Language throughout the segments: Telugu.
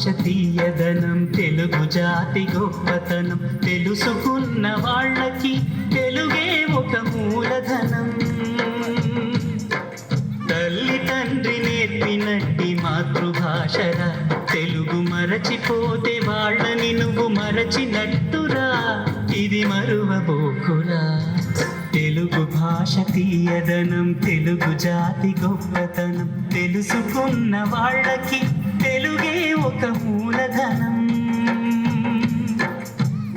భాష తీయదనం తెలుగు జాతి గొప్పతనం తెలుసుకున్న వాళ్ళకి తెలుగే ఒక మూలధనం. తల్లి తండ్రి నేర్పినట్టి మాతృభాషరా తెలుగు మరచిపోతే వాళ్ళని నువ్వు మరచినట్టురా, ఇది మరువబోకురా. తెలుగు భాష తీయదనం తెలుగు జాతి గొప్పతనం తెలుసుకున్న వాళ్ళకి తెలుగే ఒక మూలధనం.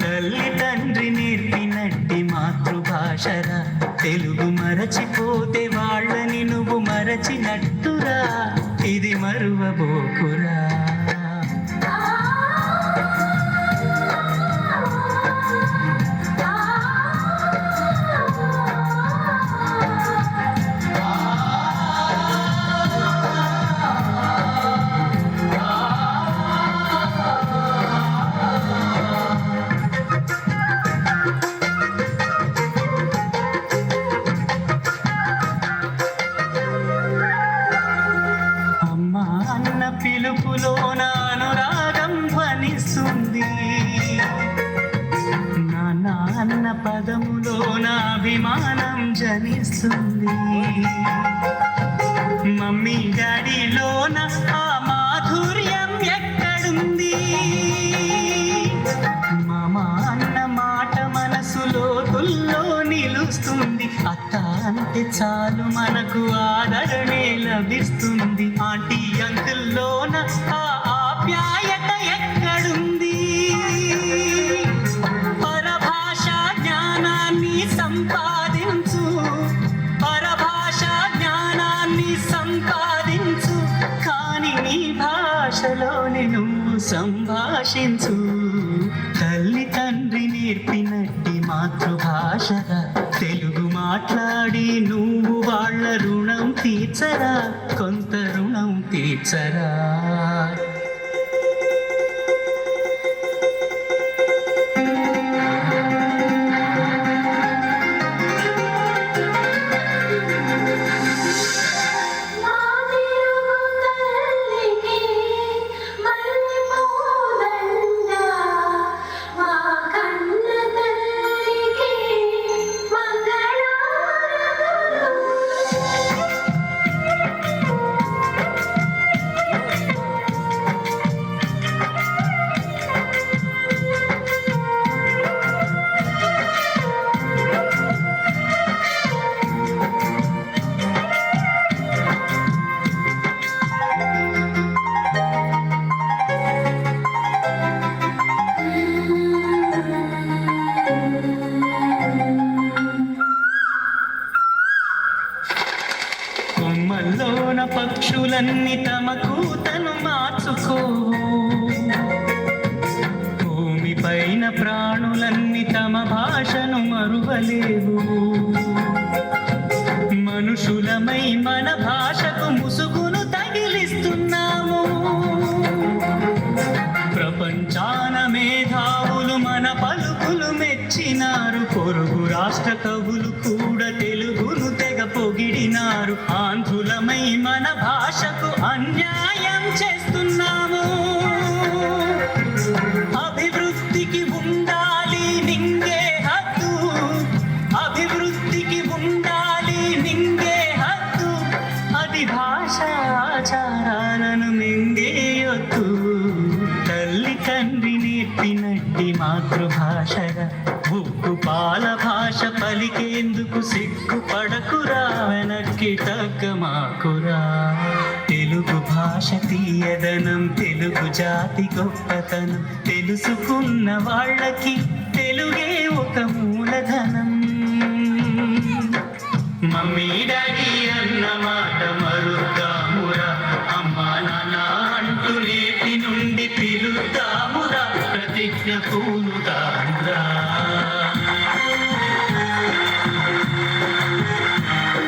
తల్లి తండ్రి నేర్పినట్టి మాతృభాషరా తెలుగు మరచిపోతే వాళ్ళని నువ్వు మరచినట్టురా, ఇది మరువబోకురా. పిలుపులోన అనురాగం ధ్వనిస్తుంది, నాన్న అన్న పదములోన అభిమానం జనిస్తుంది. మమ్మీ డాడీలోన ఆ మాధుర్యం ఎక్కడుంది? మామ అన్న మాట మనసులో తుల్లో నిలుస్తుంది. అత్త అంటే చాలు మనకు ఆదరణే లభిస్తుంది. ఆంటీ అంకుల్లోన ఆ ఆప్యాయత ఎక్కడుంది? పరభాషా జ్ఞానాన్ని సంపాదించు, పరభాషా జ్ఞానాన్ని సంపాదించు, కానీ నీ భాషలోనే నువ్వు సంభాషించు. తల్లి తండ్రి నేర్పినట్టి మాతృభాషగా తెలుగు మాట్లాడి నువ్వు వాళ్ళ రుణం తీర్చరా, కొంత రుణం తీర్చరా. కొమ్మల్లోన పక్షులన్నీ తమ కూతను మార్చుకో, భూమి పైన ప్రాణులన్నీ తమ భాషను మరువలేవు. మనుషులమై మన భాషకు ముసుగును తగిలిస్తున్నాము. ప్రపంచాన మేధావులు మన పలుకులు మెచ్చినారు. పొరుగు రాష్ట్ర కవులు కూడా తెలుగును తెగ పొగిడినారు. ఆంధ్రులమై మన భాషకు అన్యాయం చేస్తున్నాము. అభివృద్ధికి ఉండాలి నింగే హద్దు, అభివృద్ధికి ఉండాలి నింగే హద్దు, అది భాషాచారాలను మింగేయొద్దు. తల్లి తండ్రి నేర్పినట్టి మాతృభాషగా ఉప్పు పాల భాష పలికేందుకు సిగ్గుపడకురా, వెనక్కి తగ్గమాకురా. తెలుగు భాష తీయదనం తెలుగు జాతి గొప్పతనం తెలుసుకున్న వాళ్ళకి తెలుగే ఒక మూలధనం. మమ్మీ డాడీ అన్న మాట మరుద్దామురా, అమ్మా నాన్న అంటూ నేటి నుండి పిలుద్దామురా, ప్రతిజ్ఞ పూనుదా